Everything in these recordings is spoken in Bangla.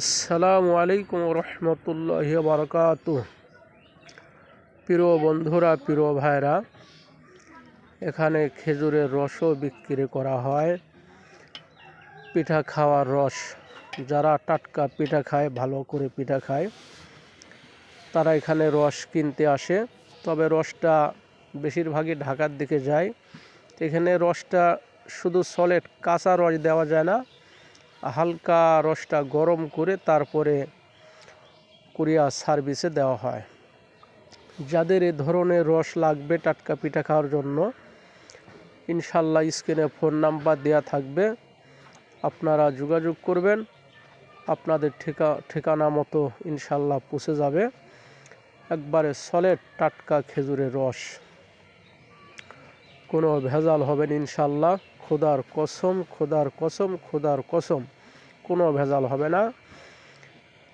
আসসালামু আলাইকুম রহমতুল্লাহি বারাকাতুহ। প্রিয় বন্ধুরা, প্রিয় ভাইরা, এখানে খেজুরের রসও বিক্রি করা হয়। পিঠা খাওয়ার রস, যারা টাটকা পিঠা খায়, ভালো করে পিঠা খায়, তারা এখানে রস কিনতে আসে। তবে রসটা বেশিরভাগই ঢাকার দিকে যায়। এখানে রসটা শুধু সলিড কাঁচা রস দেওয়া যায় না, হালকা রসটা গরম করে তারপরে কুরিয়ার সার্ভিসে দেওয়া হয়। যাদের এ ধরনের রস লাগবে টাটকা পিঠা খাওয়ার জন্য, ইনশাল্লাহ স্ক্রিনে ফোন নাম্বার দেওয়া থাকবে, আপনারা যোগাযোগ করবেন। আপনাদের ঠিকানা মতো ইনশাল্লাহ পৌঁছে যাবে একবারে সলিড টাটকা খেজুরের রস, কোনো ভেজাল হবে না ইনশাল্লাহ। খোদার কসম, খোদার কসম, খোদার কসম, কোনো ভেজাল হবে না।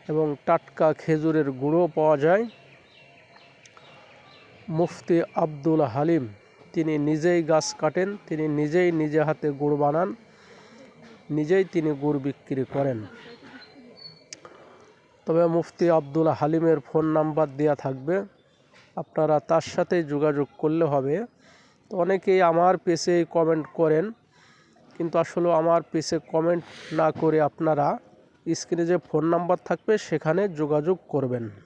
এবং টাটকা খেজুরের গুঁড়ো পাওয়া যায়। মুফতি আব্দুল হালিম, তিনি নিজেই গাছ কাটেন, তিনি নিজেই নিজে হাতে গুড় বানান, নিজেই তিনি গুড় বিক্রি করেন। তবে মুফতি আব্দুল হালিমের ফোন নাম্বার দেওয়া থাকবে, আপনারা তার সাথে যোগাযোগ করলে হবে। তো অনেকেই আমার পেজে কমেন্ট করেন, কিন্তু আসলে আমার পেজে কমেন্ট না করে আপনারা স্ক্রিনে যে ফোন নাম্বার থাকবে সেখানে যোগাযোগ করবেন।